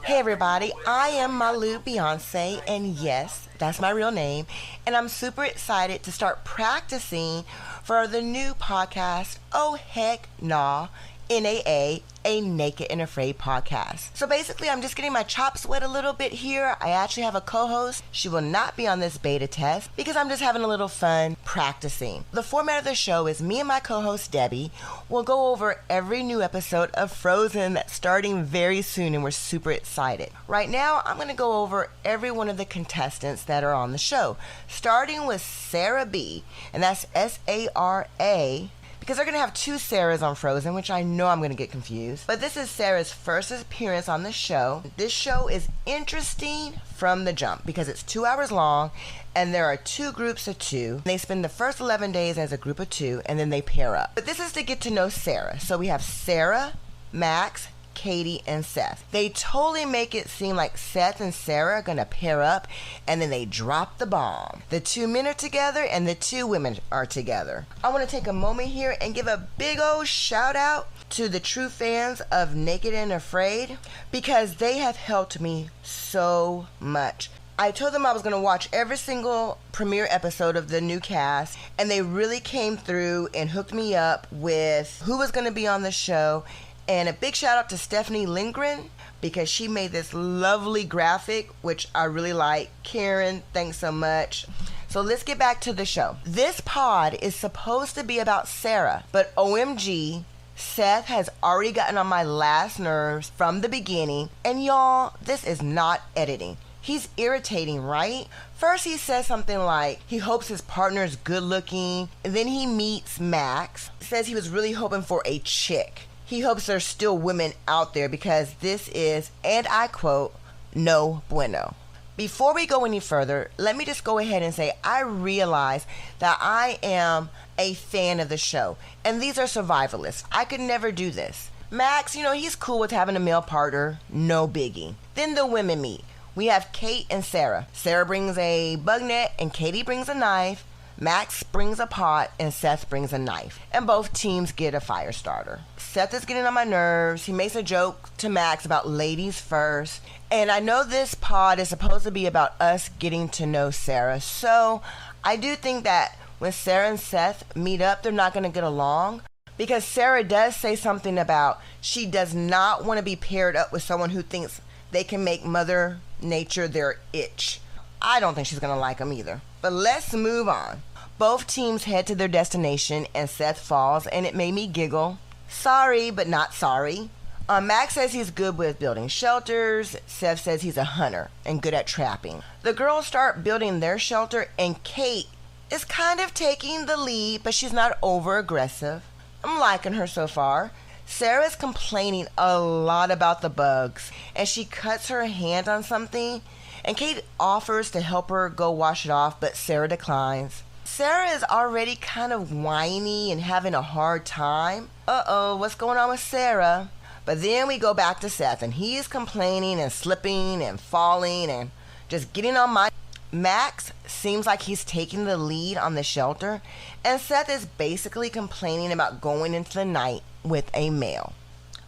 Hey everybody, I am Malu Beyonce, and yes, that's my real name, and I'm super excited to start practicing for the new podcast, Oh Heck Nah, NAA, a Naked and Afraid podcast. So basically, I'm just getting my chops wet a little bit here. I actually have a co-host. She will not be on this beta test because I'm just having a little fun practicing. The format of the show is me and my co-host Debbie will go over every new episode of Frozen that's starting very soon, and we're super excited. Right now, I'm going to go over every one of the contestants that are on the show, starting with Sara B, and that's Sara, because they're going to have two Sarahs on Frozen, which I know I'm going to get confused. But this is Sarah's first appearance on the show. This show is interesting from the jump because it's 2 hours long and there are two groups of two. They spend the first 11 days as a group of two and then they pair up. But this is to get to know Sara. So we have Sara, Max, Katie, and Seth. They totally make it seem like Seth and Sara are gonna pair up, and then they drop the bomb. The two men are together and the two women are together. I want to take a moment here and give a big old shout out to the true fans of Naked and Afraid because they have helped me so much. I told them I was going to watch every single premiere episode of the new cast, and they really came through and hooked me up with who was going to be on the show. And a big shout out to Stephanie Lindgren because she made this lovely graphic, which I really like. Karen, thanks so much. So let's get back to the show. This pod is supposed to be about Sara, but OMG, Seth has already gotten on my last nerves from the beginning. And y'all, this is not editing. He's irritating, right? First he says something like he hopes his partner is good looking. And then he meets Max, says he was really hoping for a chick. He hopes there's still women out there because this is, and I quote, no bueno. Before we go any further, let me just go ahead and say I realize that I am a fan of the show, and these are survivalists. I could never do this. Max, he's cool with having a male partner, no biggie. Then the women meet. We have Kate and Sara. Sara brings a bug net and Katie brings a knife. Max brings a pot and Seth brings a knife. And both teams get a fire starter. Seth is getting on my nerves. He makes a joke to Max about ladies first. And I know this pod is supposed to be about us getting to know Sara. So I do think that when Sara and Seth meet up, they're not going to get along. Because Sara does say something about she does not want to be paired up with someone who thinks they can make Mother Nature their itch. I don't think she's going to like him either. But let's move on. Both teams head to their destination and Seth falls and it made me giggle. Sorry, but not sorry. Max says he's good with building shelters. Seth says he's a hunter and good at trapping. The girls start building their shelter and Kate is kind of taking the lead, but she's not over aggressive. I'm liking her so far. Sarah's complaining a lot about the bugs and she cuts her hand on something and Kate offers to help her go wash it off, but Sara declines. Sara is already kind of whiny and having a hard time. Uh-oh, what's going on with Sara? But then we go back to Seth and he's complaining and slipping and falling and just getting on my... Max seems like he's taking the lead on the shelter and Seth is basically complaining about going into the night with a male.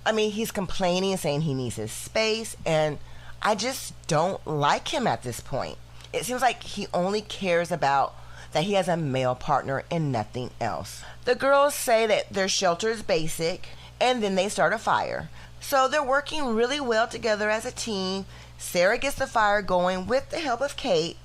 I mean, he's complaining, saying he needs his space, and I just don't like him at this point. It seems like he only cares about that he has a male partner and nothing else. The girls say that their shelter is basic, and then they start a fire. So they're working really well together as a team. Sara gets the fire going with the help of Kate,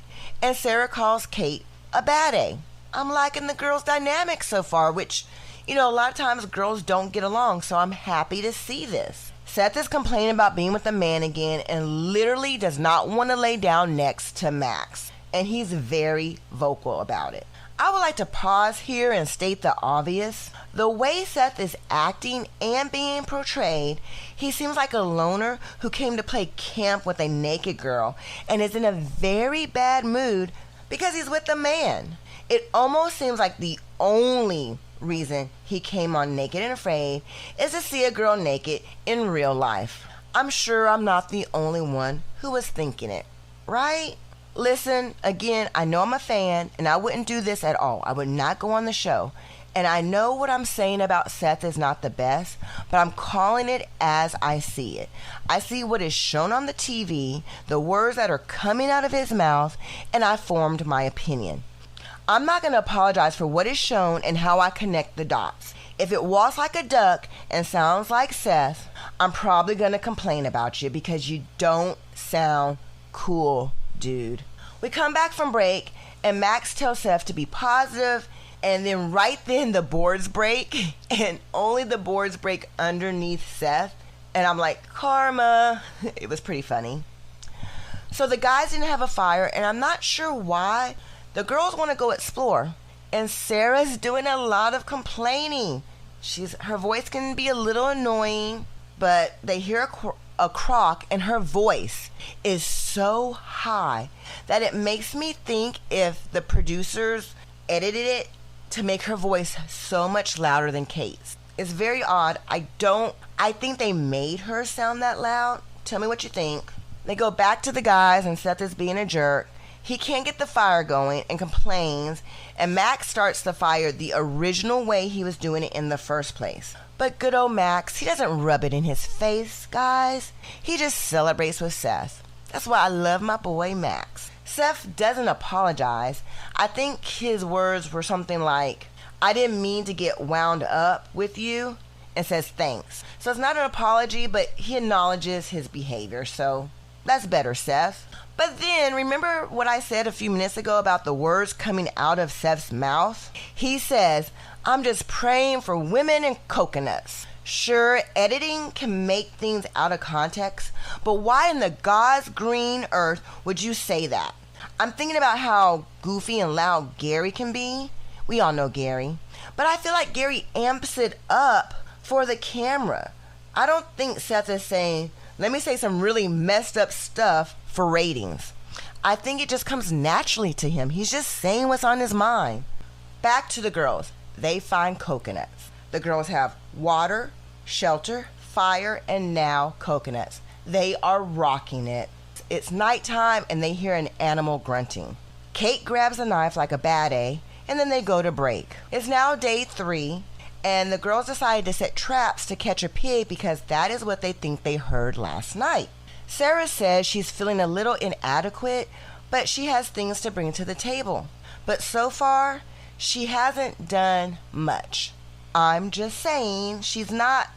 and Sara calls Kate a baddie. I'm liking the girls' dynamic so far, which, a lot of times girls don't get along, so I'm happy to see this. Seth is complaining about being with a man again and literally does not want to lay down next to Max. And he's very vocal about it. I would like to pause here and state the obvious. The way Seth is acting and being portrayed, he seems like a loner who came to play camp with a naked girl and is in a very bad mood because he's with a man. It almost seems like the only reason he came on Naked and Afraid is to see a girl naked in real life. I'm sure I'm not the only one who was thinking it, right? Listen, again, I know I'm a fan and I wouldn't do this at all. I would not go on the show. And I know what I'm saying about Seth is not the best, but I'm calling it as I see it. I see what is shown on the TV, the words that are coming out of his mouth, and I formed my opinion. I'm not going to apologize for what is shown and how I connect the dots. If it walks like a duck and sounds like Seth, I'm probably going to complain about you because you don't sound cool, dude. We come back from break and Max tells Seth to be positive, and then right then the boards break, and only the boards break underneath Seth. And I'm like, karma. It was pretty funny. So the guys didn't have a fire, and I'm not sure why. The girls want to go explore, and Sarah's doing a lot of complaining. Her voice can be a little annoying, but they hear a croak, and her voice is so high that it makes me think if the producers edited it to make her voice so much louder than Kate's. It's very odd. I think they made her sound that loud. Tell me what you think. They go back to the guys and Seth is being a jerk. He can't get the fire going and complains, and Max starts the fire the original way he was doing it in the first place. But good old Max, he doesn't rub it in his face, guys. He just celebrates with Seth. That's why I love my boy Max. Seth doesn't apologize. I think his words were something like, I didn't mean to get wound up with you, and says thanks. So it's not an apology, but he acknowledges his behavior. So that's better, Seth. But then, remember what I said a few minutes ago about the words coming out of Seth's mouth? He says, I'm just praying for women and coconuts. Sure, editing can make things out of context, but why in the God's green earth would you say that? I'm thinking about how goofy and loud Gary can be. We all know Gary. But I feel like Gary amps it up for the camera. I don't think Seth is saying, let me say some really messed up stuff for ratings. I think it just comes naturally to him. He's just saying what's on his mind. Back to the girls. They find coconuts. The girls have water, shelter, fire, and now coconuts. They are rocking it. It's nighttime and they hear an animal grunting. Kate grabs a knife like a bad A, and then they go to break. It's now day 3, and the girls decide to set traps to catch a pig because that is what they think they heard last night. Sarah says she's feeling a little inadequate, but she has things to bring to the table. But so far, she hasn't done much. I'm just saying, she's not,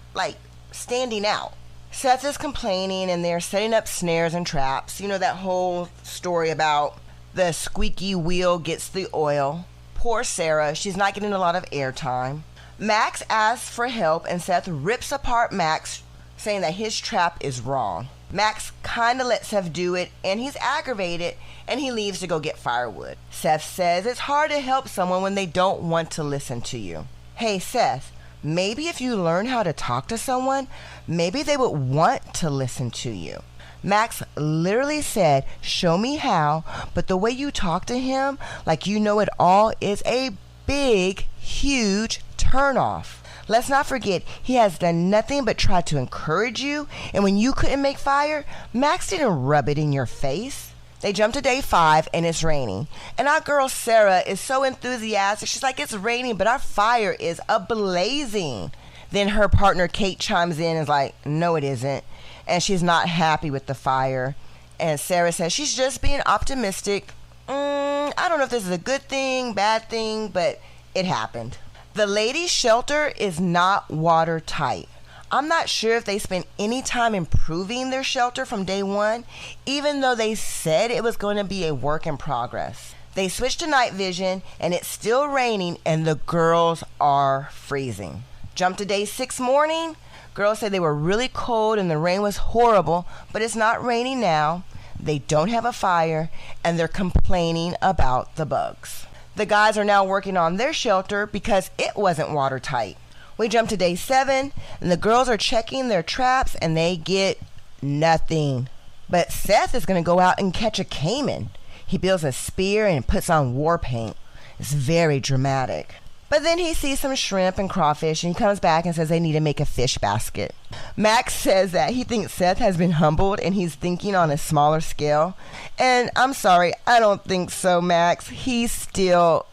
standing out. Seth is complaining, and they're setting up snares and traps. You know that whole story about the squeaky wheel gets the oil. Poor Sarah, she's not getting a lot of airtime. Max asks for help, and Seth rips apart Max, saying that his trap is wrong. Max kind of lets Seth do it, and he's aggravated, and he leaves to go get firewood. Seth says it's hard to help someone when they don't want to listen to you. Hey, Seth, maybe if you learn how to talk to someone, maybe they would want to listen to you. Max literally said, show me how, but the way you talk to him, like you know it all, is a big, huge turnoff. Let's not forget, he has done nothing but try to encourage you, and when you couldn't make fire, Max didn't rub it in your face. They jump to day 5, and it's raining. And our girl Sarah is so enthusiastic. She's like, it's raining, but our fire is ablazing. Then her partner Kate chimes in and is like, no, it isn't. And she's not happy with the fire. And Sarah says she's just being optimistic. I don't know if this is a good thing, bad thing, but it happened. The ladies' shelter is not watertight. I'm not sure if they spent any time improving their shelter from day 1, even though they said it was going to be a work in progress. They switched to night vision, and it's still raining, and the girls are freezing. Jump to day 6 morning. Girls say they were really cold and the rain was horrible, but it's not raining now. They don't have a fire, and they're complaining about the bugs. The guys are now working on their shelter because it wasn't watertight. We jump to day 7, and the girls are checking their traps, and they get nothing. But Seth is going to go out and catch a caiman. He builds a spear and puts on war paint. It's very dramatic. But then he sees some shrimp and crawfish, and he comes back and says they need to make a fish basket. Max says that he thinks Seth has been humbled and he's thinking on a smaller scale. And I'm sorry, I don't think so, Max. He still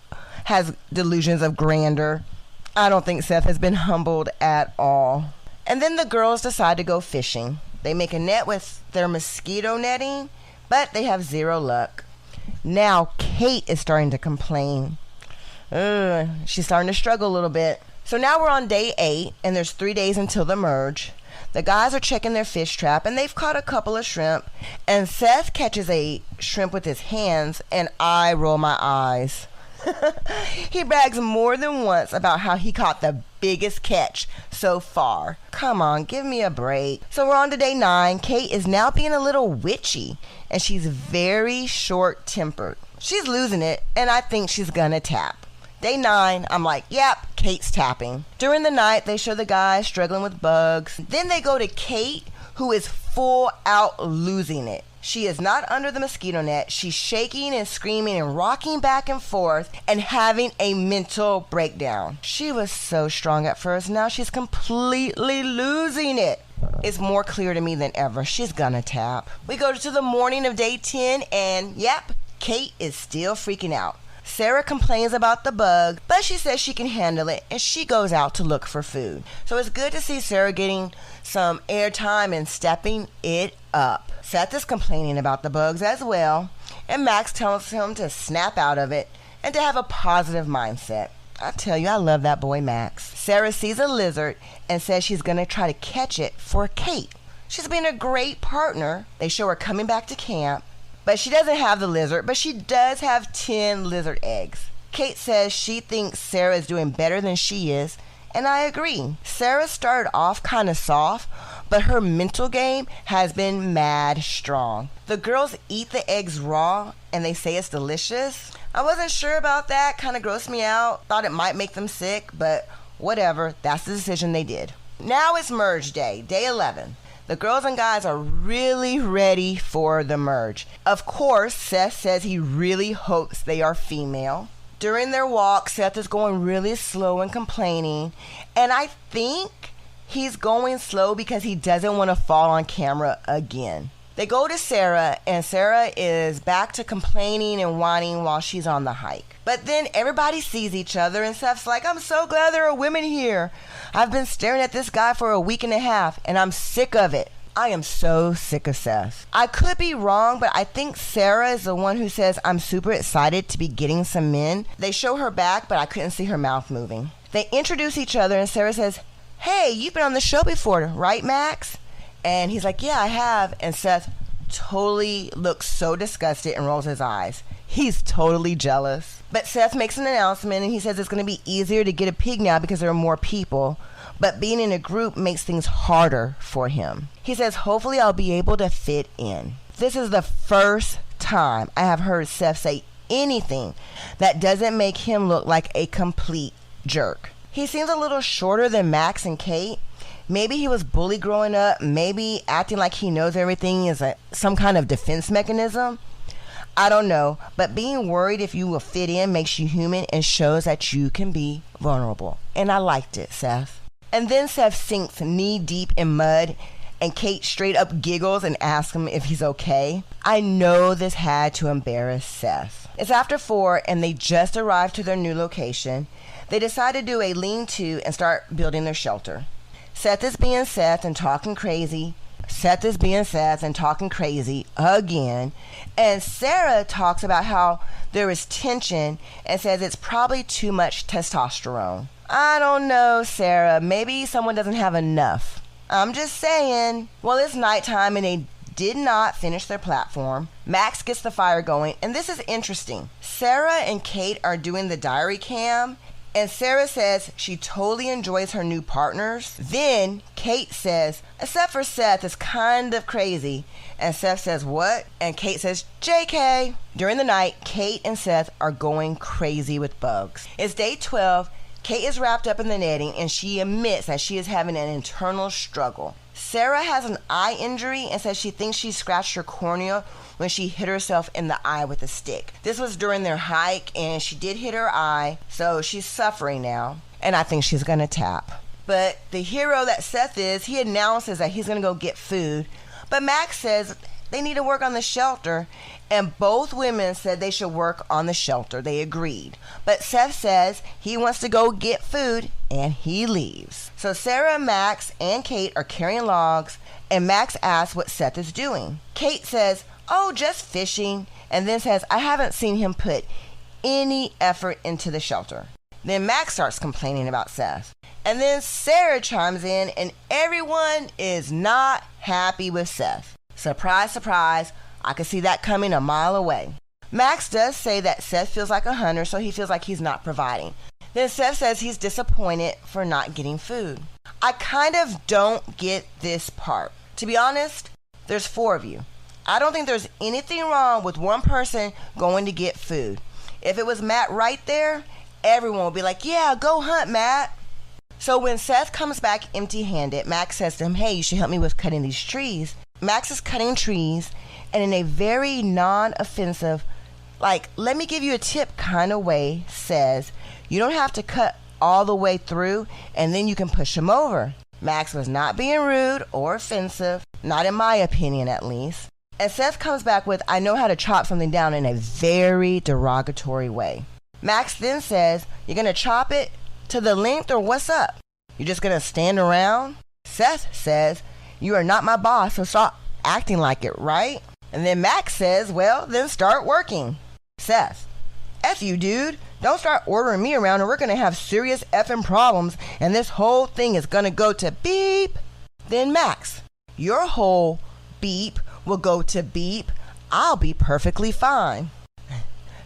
has delusions of grandeur. I don't think Seth has been humbled at all. And then the girls decide to go fishing. They make a net with their mosquito netting, but they have zero luck. Now Kate is starting to complain. She's starting to struggle a little bit. So now we're on day 8, and there's 3 days until the merge. The guys are checking their fish trap, and they've caught a couple of shrimp. And Seth catches a shrimp with his hands, and I roll my eyes. He brags more than once about how he caught the biggest catch so far. Come on, give me a break. So we're on to day 9. Kate is now being a little witchy, and she's very short-tempered. She's losing it, and I think she's gonna tap. Day 9, I'm like, yep, Kate's tapping. During the night, they show the guys struggling with bugs. Then they go to Kate, who is full out losing it. She is not under the mosquito net. She's shaking and screaming and rocking back and forth and having a mental breakdown. She was so strong at first. Now she's completely losing it. It's more clear to me than ever. She's gonna tap. We go to the morning of day 10, and yep, Kate is still freaking out. Sara complains about the bug, but she says she can handle it, and she goes out to look for food. So it's good to see Sara getting some airtime and stepping it up. Seth is complaining about the bugs as well, and Max tells him to snap out of it and to have a positive mindset. I tell you, I love that boy Max. Sara sees a lizard and says she's going to try to catch it for Kate. She's been a great partner. They show her coming back to camp. But she doesn't have the lizard, but she does have 10 lizard eggs. Kate says she thinks Sara is doing better than she is, and I agree. Sara started off kind of soft, but her mental game has been mad strong. The girls eat the eggs raw, and they say it's delicious. I wasn't sure about that, kind of grossed me out. Thought it might make them sick, but whatever, that's the decision they did. Now it's merge day, day 11. The girls and guys are really ready for the merge. Of course, Seth says he really hopes they are female. During their walk, Seth is going really slow and complaining. And I think he's going slow because he doesn't want to fall on camera again. They go to Sara, and Sara is back to complaining and whining while she's on the hike. But then everybody sees each other, and Seth's like, I'm so glad there are women here. I've been staring at this guy for a week and a half, and I'm sick of it. I am so sick of Seth. I could be wrong, but I think Sara is the one who says, I'm super excited to be getting some men. They show her back, but I couldn't see her mouth moving. They introduce each other, and Sara says, hey, you've been on the show before, right, Max? And he's like, yeah, I have. And Seth totally looks so disgusted and rolls his eyes. He's totally jealous. But Seth makes an announcement, and he says it's going to be easier to get a pig now because there are more people. But being in a group makes things harder for him. He says, hopefully I'll be able to fit in. This is the first time I have heard Seth say anything that doesn't make him look like a complete jerk. He seems a little shorter than Max and Kate. Maybe he was bullied growing up. Maybe acting like he knows everything is some kind of defense mechanism. I don't know. But being worried if you will fit in makes you human and shows that you can be vulnerable. And I liked it, Seth. And then Seth sinks knee deep in mud, and Kate straight up giggles and asks him if he's okay. I know this had to embarrass Seth. It's after 4, and they just arrived to their new location. They decide to do a lean-to and start building their shelter. Seth is being Seth and talking crazy. Seth is being Seth and talking crazy again. And Sara talks about how there is tension and says it's probably too much testosterone. I don't know, Sara. Maybe someone doesn't have enough. I'm just saying. Well, it's nighttime and they did not finish their platform. Max gets the fire going, and this is interesting. Sara and Kate are doing the diary cam, and Sara says she totally enjoys her new partners. Then Kate says, except for Seth is kind of crazy. And Seth says, what? And Kate says, JK. During the night, Kate and Seth are going crazy with bugs. It's day 12. Kate is wrapped up in the netting, and she admits that she is having an internal struggle. Sara has an eye injury and says she thinks she scratched her cornea when she hit herself in the eye with a stick. This was during their hike, and she did hit her eye, so she's suffering now, and I think she's going to tap. But the hero that Seth is, he announces that he's going to go get food, but Max says they need to work on the shelter. And both women said they should work on the shelter. They agreed. But Seth says he wants to go get food and he leaves. So Sara, Max, and Kate are carrying logs, and Max asks what Seth is doing. Kate says, "Oh, just fishing," and then says, "I haven't seen him put any effort into the shelter." Then Max starts complaining about Seth. And then Sara chimes in, and everyone is not happy with Seth. Surprise, surprise, I could see that coming a mile away. Max does say that Seth feels like a hunter, so he feels like he's not providing. Then Seth says he's disappointed for not getting food. I kind of don't get this part. To be honest, there's 4 of you. I don't think there's anything wrong with one person going to get food. If it was Matt right there, everyone would be like, "Yeah, go hunt, Matt." So when Seth comes back empty-handed, Max says to him, "Hey, you should help me with cutting these trees." Max is cutting trees, and in a very non-offensive, like, let me give you a tip kind of way, says, "You don't have to cut all the way through, and then you can push him over." Max was not being rude or offensive, not in my opinion at least. And Seth comes back with, "I know how to chop something down," in a very derogatory way. Max then says, "You're going to chop it to the length, or what's up? You're just going to stand around?" Seth says, "You are not my boss, so stop acting like it, right?" And then Max says, "Well, then start working." Seth, "F you, dude. Don't start ordering me around, or we're going to have serious effing problems, and this whole thing is going to go to beep." Then Max, "Your whole beep will go to beep. I'll be perfectly fine."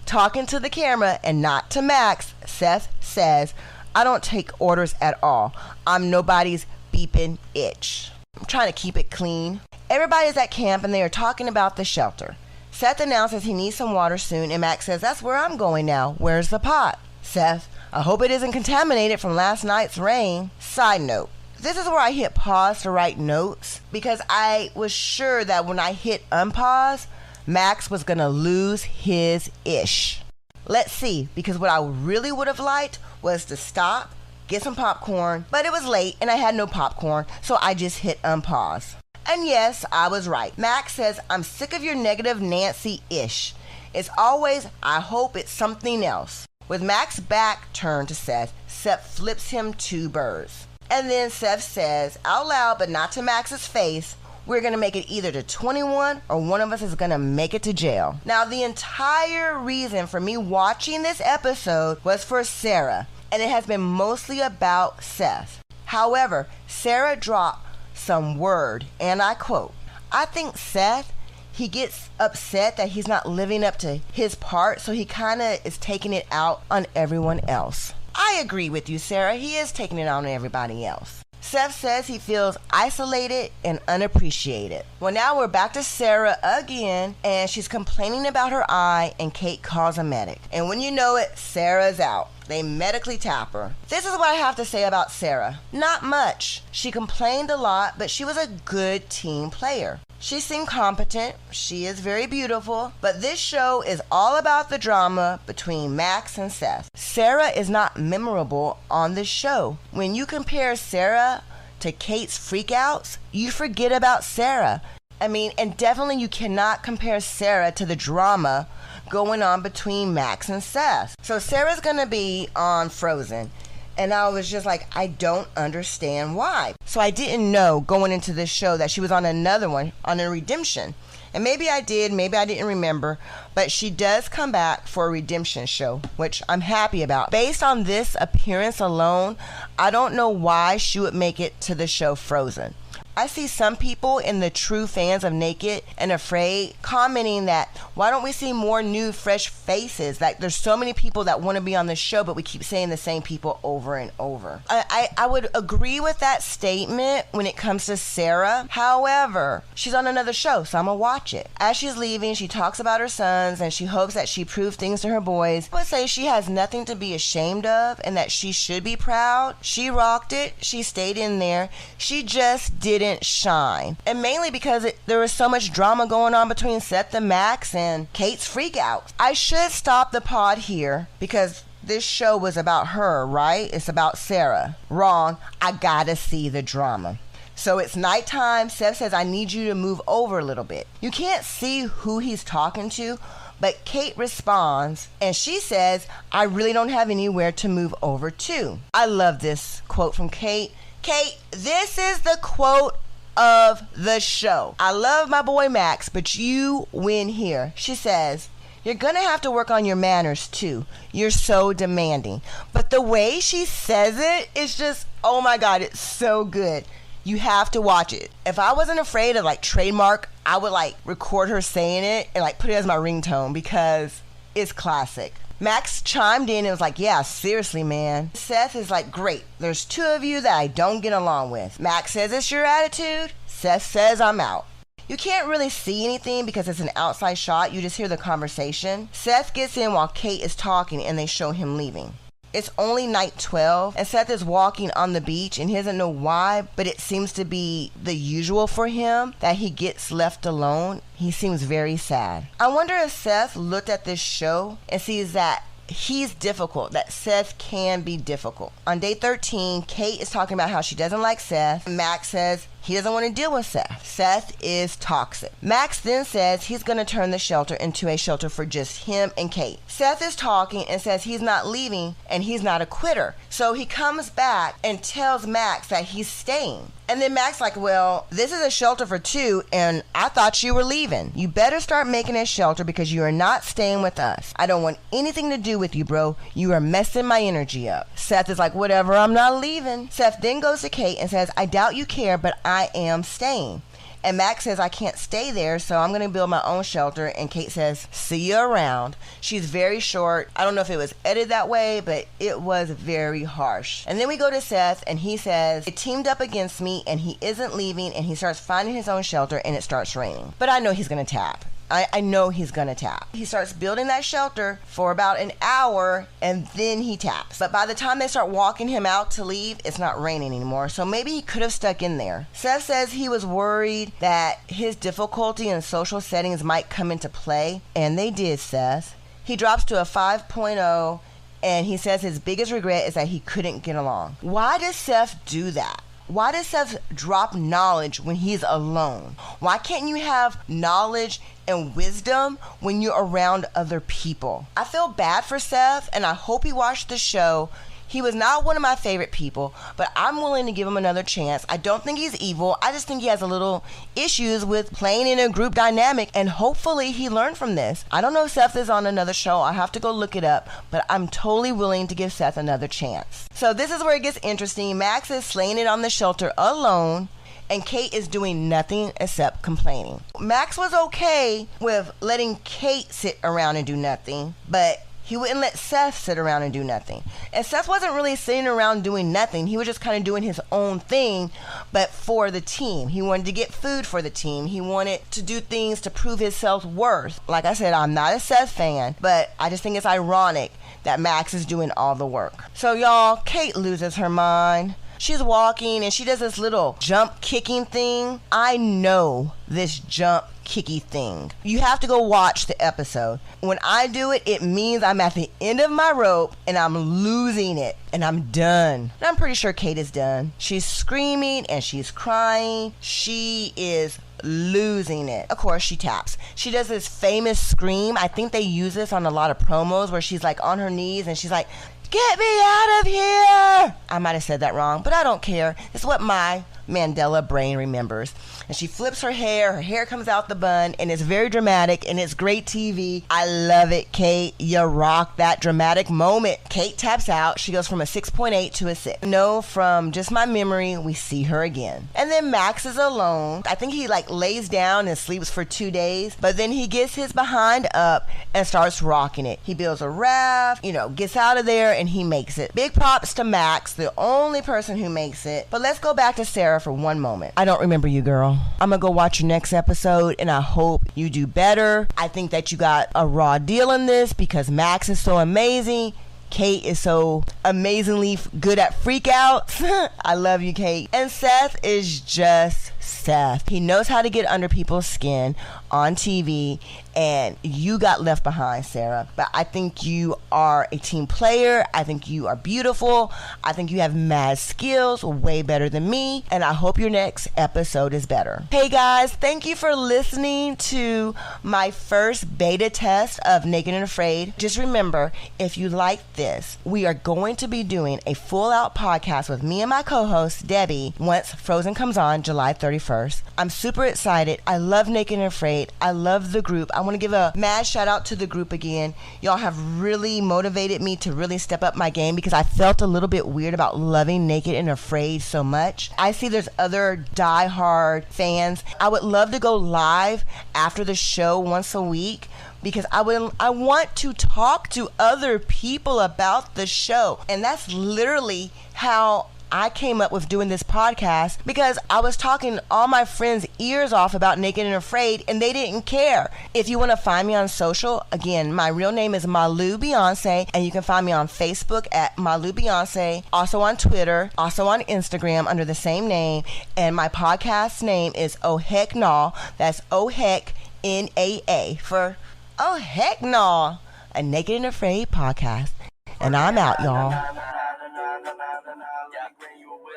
Talking to the camera and not to Max, Seth says, "I don't take orders at all. I'm nobody's beeping itch." I'm trying to keep it clean. Everybody's at camp and they are talking about the shelter. Seth announces he needs some water soon, and Max says, "That's where I'm going now. Where's the pot?" Seth, "I hope it isn't contaminated from last night's rain." Side note, this is where I hit pause to write notes, because I was sure that when I hit unpause, Max was gonna lose his ish. Let's see, because what I really would have liked was to stop, get some popcorn, but it was late and I had no popcorn, so I just hit unpause. And yes, I was right. Max says, "I'm sick of your negative Nancy-ish. It's always, I hope it's something else." With Max's back turned to Seth, Seth flips him 2 birds. And then Seth says, out loud but not to Max's face, "We're going to make it either to 21 or one of us is going to make it to jail." Now, the entire reason for me watching this episode was for Sara, and it has been mostly about Seth. However, Sara dropped some word, and I quote, "I think Seth, he gets upset that he's not living up to his part, so he kind of is taking it out on everyone else." I agree with you, Sara. He is taking it on everybody else. Seth says he feels isolated and unappreciated. Well, now we're back to Sara again, and she's complaining about her eye, and Kate calls a medic. And when you know it, Sara's out. They medically tap her. This is what I have to say about Sara. Not much. She complained a lot, but she was a good team player. She seemed competent. She is very beautiful. But this show is all about the drama between Max and Seth. Sara is not memorable on this show. When you compare Sara to Kate's freakouts, you forget about Sara. I mean, and definitely you cannot compare Sara to the drama going on between Max and Seth. So Sara's gonna be on Frozen, and I was just like, I don't understand why. So I didn't know going into this show that she was on another one, on a redemption. And maybe I did, maybe I didn't remember, but she does come back for a redemption show, which I'm happy about. Based on this appearance alone, I don't know why she would make it to the show Frozen. I see some people in the true fans of Naked and Afraid commenting that, why don't we see more new, fresh faces? Like, there's so many people that want to be on the show, but we keep saying the same people over and over. I would agree with that statement when it comes to Sara. However, she's on another show, so I'm going to watch it. As she's leaving, she talks about her sons, and she hopes that she proves things to her boys. I would say she has nothing to be ashamed of, and that she should be proud. She rocked it. She stayed in there. She just didn't shine, and mainly because there was so much drama going on between Seth and Max and Kate's freakouts. I should stop the pod here because this show was about her, right? It's about Sara. Wrong. I gotta see the drama. So it's nighttime. Seth says, I need you to move over a little bit. You can't see who he's talking to, but Kate responds and she says, I really don't have anywhere to move over to. I love this quote from Kate. Kate, this is the quote of the show. I love my boy Max, but you win here. She says, you're going to have to work on your manners too. You're so demanding. But the way she says it is just, oh my God, it's so good. You have to watch it. If I wasn't afraid of like trademark, I would like record her saying it and like put it as my ringtone because it's classic. Max chimed in and was like, yeah, seriously, man. Seth is like, great. There's two of you that I don't get along with. Max says, it's your attitude. Seth says, I'm out. You can't really see anything because it's an outside shot. You just hear the conversation. Seth gets in while Kate is talking and they show him leaving. It's only night 12 and Seth is walking on the beach and he doesn't know why, but it seems to be the usual for him that he gets left alone. He seems very sad. I wonder if Seth looked at this show and sees that he's difficult, that Seth can be difficult. On day 13, Kate is talking about how she doesn't like Seth. Max says he doesn't want to deal with Seth. Seth is toxic. Max then says he's going to turn the shelter into a shelter for just him and Kate. Seth is talking and says he's not leaving and he's not a quitter. So he comes back and tells Max that he's staying. And then Max like, well, this is a shelter for two and I thought you were leaving. You better start making a shelter because you are not staying with us. I don't want anything to do with you, bro. You are messing my energy up. Seth is like, whatever, I'm not leaving. Seth then goes to Kate and says, I doubt you care, but I am staying. And Max says, I can't stay there, so I'm going to build my own shelter. And Kate says, see you around. She's very short. I don't know if it was edited that way, but it was very harsh. And then we go to Seth, and he says, it teamed up against me, and he isn't leaving, and he starts finding his own shelter, and it starts raining. But I know he's going to tap. I know he's gonna tap. He starts building that shelter for about an hour and then he taps. But by the time they start walking him out to leave, it's not raining anymore. So maybe he could have stuck in there. Seth says he was worried that his difficulty in social settings might come into play. And they did, Seth. He drops to a 5.0 and he says his biggest regret is that he couldn't get along. Why does Seth do that? Why does Seth drop knowledge when he's alone? Why can't you have knowledge and wisdom when you're around other people? I feel bad for Seth, and I hope he watched the show. He was not one of my favorite people, but I'm willing to give him another chance. I don't think he's evil. I just think he has a little issues with playing in a group dynamic, and hopefully he learned from this. I don't know if Seth is on another show. I have to go look it up, but I'm totally willing to give Seth another chance. So this is where it gets interesting. Max is slaying it on the shelter alone, and Kate is doing nothing except complaining. Max was okay with letting Kate sit around and do nothing, but he wouldn't let Seth sit around and do nothing. And Seth wasn't really sitting around doing nothing. He was just kind of doing his own thing, but for the team. He wanted to get food for the team. He wanted to do things to prove his self-worth. Like I said, I'm not a Seth fan, but I just think it's ironic that Max is doing all the work. So y'all, Kate loses her mind. She's walking and she does this little jump kicking thing. I know this jump kicky thing. You have to go watch the episode. When I do it, it means I'm at the end of my rope and I'm losing it and I'm done. And I'm pretty sure Kate is done. She's screaming and she's crying. She is losing it. Of course, she taps. She does this famous scream. I think they use this on a lot of promos where she's like on her knees and she's like, get me out of here. I might have said that wrong, but I don't care. It's what my Mandela brain remembers. And she flips her hair comes out the bun, and it's very dramatic, and it's great TV. I love it, Kate. You rock that dramatic moment. Kate taps out. She goes from a 6.8 to a 6. No, from just my memory, we see her again. And then Max is alone. I think he like lays down and sleeps for 2 days, but then he gets his behind up and starts rocking it. He builds a raft, gets out of there, and he makes it. Big props to Max, the only person who makes it. But let's go back to Sarah for one moment. I don't remember you, girl. I'm gonna go watch your next episode, and I hope you do better. I think that you got a raw deal in this because Max is so amazing. Kate is so amazingly good at freakouts. I love you, Kate. And Seth is just Seth. He knows how to get under people's skin on TV, and you got left behind, Sara. But I think you are a team player. I think you are beautiful. I think you have mad skills, way better than me, and I hope your next episode is better. Hey guys, thank you for listening to my first beta test of Naked and Afraid. Just remember, if you like this, we are going to be doing a full-out podcast with me and my co-host, Debbie, once Frozen comes on July 31st. I'm super excited. I love Naked and Afraid. I love the group. I want to give a mad shout out to the group again. Y'all have really motivated me to really step up my game because I felt a little bit weird about loving Naked and Afraid so much. I see there's other die-hard fans. I would love to go live after the show once a week because I want to talk to other people about the show. And that's literally how I came up with doing this podcast, because I was talking all my friends' ears off about Naked and Afraid and they didn't care. If you want to find me on social, again, my real name is Malu Beyonce, and you can find me on Facebook at Malu Beyonce, also on Twitter, also on Instagram under the same name, and my podcast name is Oh Heck Nah. That's Oh Heck NAA for Oh Heck Nah, a Naked and Afraid podcast. And I'm out, y'all. Let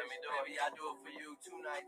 me do it. I do it for you tonight.